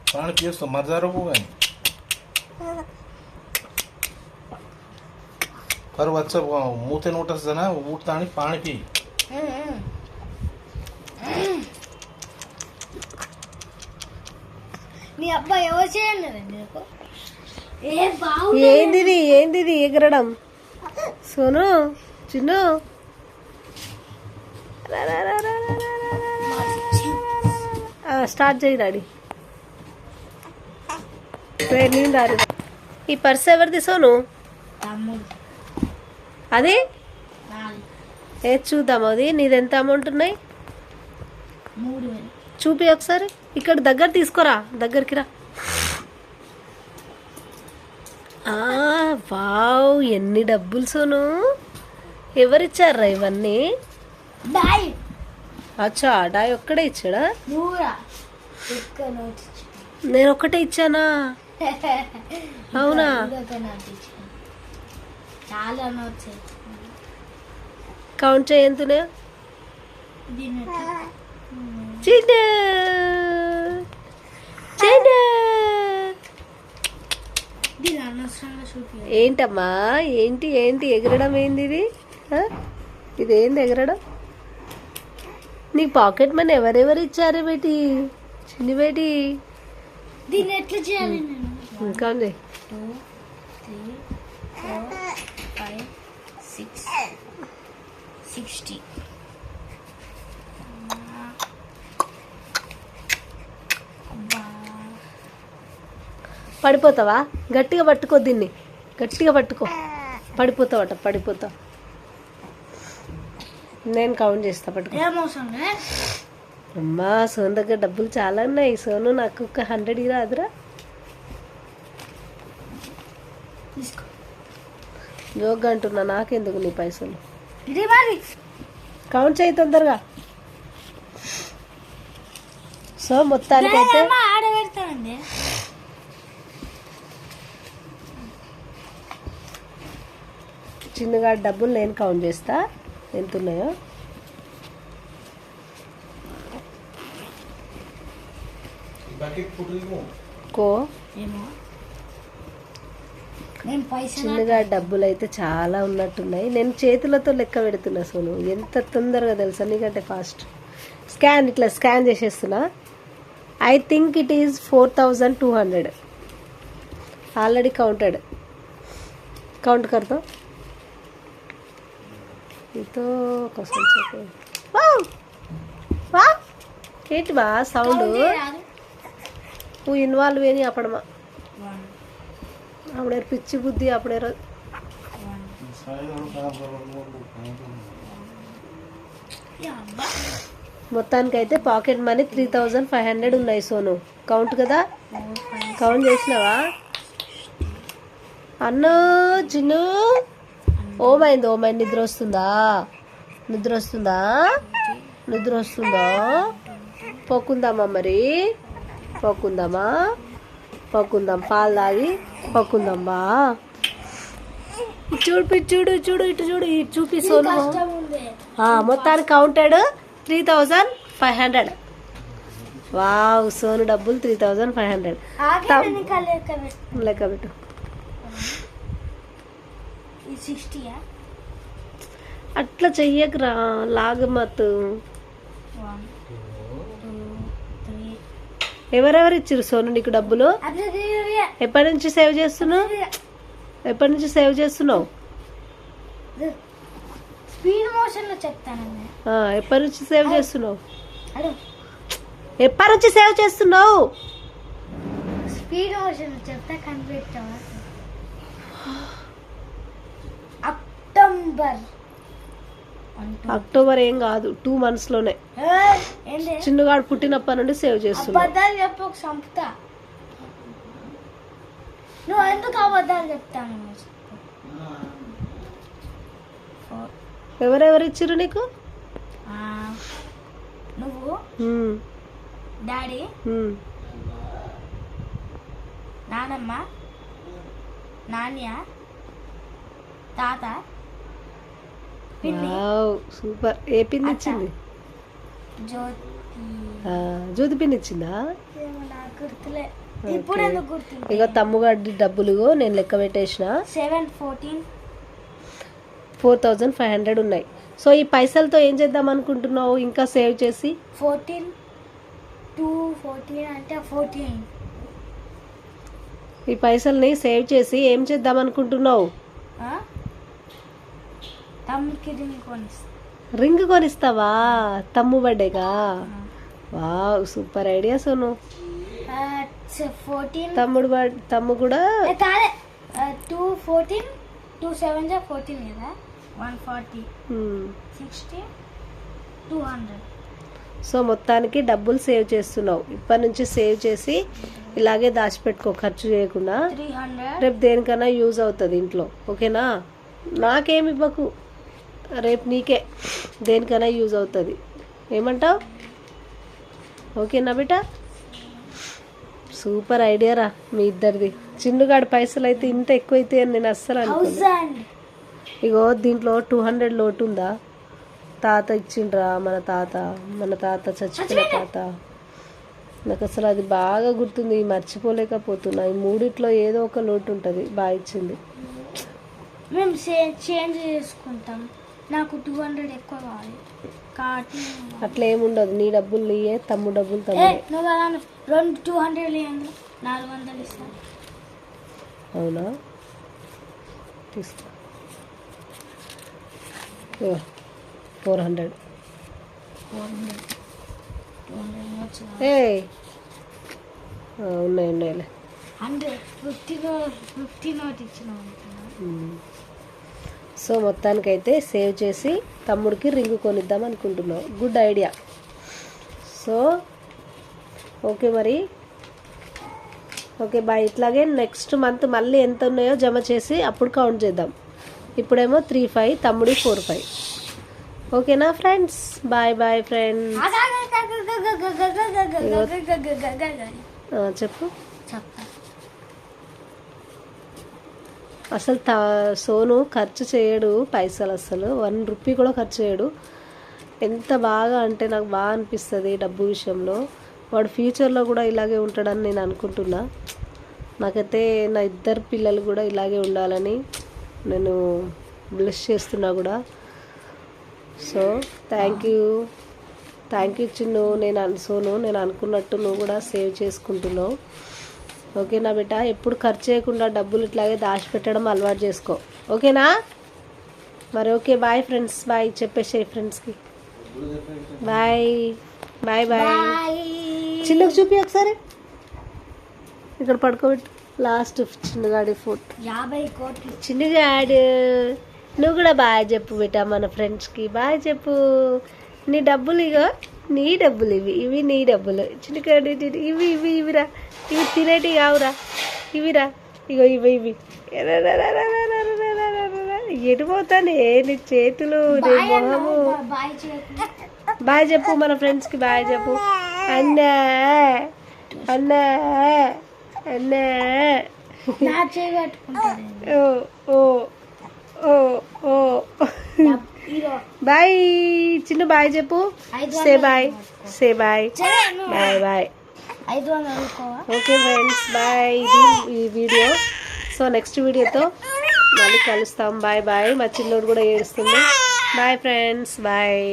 पानी पियोस तो मर जा रहा होगा पर अच्छा मुँह ते नोटस ना उठता नहीं पानी पी నీ అబ్బాయి ఎవరు చేయన్నారండి నీకు ఏంటిది ఎగరడం సోను చిన్ను స్టార్ట్ చేయి డాడీ రారు ఈ పర్స్ ఎవరిది సోను అది ఏది చూద్దాం అది నీదెంత అమౌంట్ ఉన్నాయి చూపి ఒకసారి ఇక్కడ దగ్గర తీసుకోరా దగ్గరికి రా వావ్ ఎన్ని డబ్బులు సోను ఎవరిచ్చారా ఇవన్నీ అచ్చా డాయ్ ఒక్కడే ఇచ్చాడా నేను ఒక్కటే ఇచ్చానా అవునా చాలా కౌంట్ చేయంతునే ఏంటమ్మా ఏంటి ఎగరడం ఏంది ఇది ఇదేంది ఎగరడం నీ పాకెట్ మనీ ఎవరెవరు ఇచ్చారు బేటి చిన్ని బేటి దీన్ని ఎట్లా చేయాలి ఇంకా 2 3 4 5 6 60 పడిపోతావా గట్టిగా పట్టుకో దీన్ని గట్టిగా పట్టుకో పడిపోతావు నేను కౌంట్ చేస్తా పట్టుకో అమ్మా సోను దగ్గర డబ్బులు చాలా ఉన్నాయి సోను నాకు ఒక 100 రాదురా జోగ్గా అంటున్నా నాకెందుకు నీ పైసలు కౌంట్ చేయి తొందరగా సో మొత్తానికైతే చిన్నగా డబ్బులు నేను కౌంట్ చేస్తా ఎంత ఉన్నాయో కో చిన్నగా డబ్బులు అయితే చాలా ఉన్నట్టున్నాయి నేను చేతులతో లెక్క పెడుతున్నా సోను ఎంత తొందరగా తెలుసా నీకంటే ఫాస్ట్ ఇట్లా స్కాన్ చేసేస్తున్నా I think it is 4200 already counted count करता तो कसम से ఏంటి బా సౌండ్ నువ్వు ఇన్వాల్వ్ ఏని అప్పడమా అప్పుడే పిచ్చి బుద్ధి అప్పుడే మొత్తానికైతే పాకెట్ మనీ 3500 ఉన్నాయి సోను కౌంట్ కదా కౌంట్ చేసినావా అన్నో చిన్ను ఓమైంది నిద్ర వస్తుందా పొక్కుందామా మరి పొక్కుందాం పాలు తాగి పొక్కుందామా చూడు ఇటు చూపి సోను మొత్తానికి కౌంటెడ్ 3500 వావ్ సోను డబ్బులు 3500 లెక్క పెట్టు అట్లా చెయ్యకురా లాగమత్తు ఎవరెవరు ఇచ్చారు సోను నీకు డబ్బులు ఎప్పటి నుంచి సేవ్ చేస్తున్నావు ఎప్పటి నుంచి సేవ్ చేస్తున్నావు స్పీడ్ మోషన్ చెప్తా కనిపెట్టావా అక్టోబర్ ఏం కాదు 2 months లోనే చిన్నగాడు పుట్టినప్పటి నుండి సేవ్ చేస్తున్నా నువ్వు ఎందుకు అబద్ధాలు చెప్తాను ఎవరెవరు ఇచ్చిర్రు నీకు నువ్వు డాడీ నానమ్మ నాన్య తాత సూపర్ ఏ పిన్ ఇచ్చింది జ్యోతి జ్యోతి పిన్ ఇచ్చిందా గుర్తులే ఇప్పుడు ఎందుకు గుర్తుంది ఇక తమ్ముగాడి డబ్బులు నేను లెక్క పెట్టేసిన 714 4500 ఉన్నాయి. సో ఈ పైసలతో ఏం చేద్దాం అనుకుంటున్నావు ఇంకా సేవ్ చేసి? 14 2 14 అంటే 14. ఈ పైసల్ని సేవ్ చేసి ఏం చేద్దాం అనుకుంటున్నావు? తమ్ముడికి రింగ్ కొనిస్తావా తమ్ము బర్త్డేగా? Wow super idea Sonu. 14 తమ్ము కూడా కాదే 2 14 2 7 14 కదా 140 60 200. సో మొత్తానికి డబ్బులు సేవ్ చేస్తున్నావు. ఇప్పటి నుంచి సేవ్ చేసి ఇలాగే దాచిపెట్టుకో ఖర్చు చేయకుండా. 300 రేపు దేనికైనా యూజ్ అవుతుంది ఇంట్లో, ఓకేనా? నాకేమి ఇవ్వకు, రేపు నీకే దేనికైనా యూజ్ అవుతుంది. ఏమంటావు? ఓకేనా బిడ్డ? సూపర్ ఐడియా రా మీ ఇద్దరిది. చిన్నుగాడి పైసలు అయితే ఇంత ఎక్కువైతే అని నేను అస్సలు అనుకోను. ఇగో దీంట్లో 200 లోటు ఉందా? తాత ఇచ్చిండ్రా, మన తాత చచ్చిపోయిన తాత. నాకు అసలు అది బాగా గుర్తుంది, మర్చిపోలేకపోతున్నా. ఈ మూడిట్లో ఏదో ఒక లోటు ఉంటుంది. బాగా ఇచ్చింది. మేము చేంజ్ చేసుకుంటాం. నాకు 200 ఎక్కువ కావాలి కాబట్టి అట్లా ఏముండదు. నీ డబ్బులు నీయే, తమ్ము డబ్బులు తమ్ముడే. నువ్వు కదా 200 లేండి 400 ఇస్తాను. అవునా? తీసుకో. 400. ఏ ఉన్నాయిలే. 50 నోట్ ఇచ్చిన. సో మొత్తానికైతే సేవ్ చేసి తమ్ముడికి రింగ్ కొనిద్దాం అనుకుంటున్నావు. Good idea. సో ఓకే మరి, ఓకే బాయ్. ఇట్లాగే నెక్స్ట్ మంత్ మళ్ళీ ఎంత ఉన్నాయో జమ చేసి అప్పుడు కౌంట్ చేద్దాం. ఇప్పుడేమో 35, తమ్ముడి 45. ఓకేనా ఫ్రెండ్స్? Bye bye friends. చెప్పు. అసలు సోను ఖర్చు చేయడు పైసలు, అసలు 1 రూపీ కూడా ఖర్చు చేయడు. ఎంత బాగా అంటే నాకు బాగా అనిపిస్తుంది డబ్బు విషయంలో. వాడు ఫ్యూచర్లో కూడా ఇలాగే ఉంటాడని నేను అనుకుంటున్నా. నాకైతే నా 2 పిల్లలు కూడా ఇలాగే ఉండాలని నేను బ్లెస్ చేస్తున్నా కూడా. So thank you Chinnu. Sonu నేను అనుకున్నట్టు నువ్వు కూడా సేవ్ చేసుకుంటున్నావు. ఓకేనా బిడ్డ? ఎప్పుడు ఖర్చు చేయకుండా డబ్బులు ఇట్లాగే దాచిపెట్టడం అలవాటు చేసుకో, ఓకేనా? మరి ఓకే బాయ్ ఫ్రెండ్స్. బాయ్ చెప్పేసే ఫ్రెండ్స్కి. Bye bye bye. చిన్నకు చూపి ఒకసారి, ఇక్కడ పడుకోబెట్టు. Last చిన్నగాడి photo. 50 కోట్లు. చిన్నగాడు నువ్వు కూడా బాయ్ చెప్పు బిడ్డ మన ఫ్రెండ్స్కి. బాయ్ చెప్పు. నీ డబ్బులు ఇగో, నీ డబ్బులు ఇవి నీ డబ్బులు. చిన్నగాడి ఇవిరా, ఇవి తినేటి కావురా, ఇవిరా. ఇగో ఇవి ఎడిపోతానే నీ చేతులు, నీ మొహము. బాయ్ చెప్పు మన ఫ్రెండ్స్కి. బాయ్ చెప్పు. అన్నా అన్నా అన్నా. ఓ ఓ ఓ ఓ బాయ్ చిన్న. బాయ్ చెప్పు. Say bye. Bye bye. Okay friends bye. ఇది ఈ వీడియో. సో నెక్స్ట్ వీడియోతో మళ్ళీ కలుస్తాం. Bye bye. మా చిన్నోడు కూడా ఏడుస్తుంది. Bye friends. బాయ్.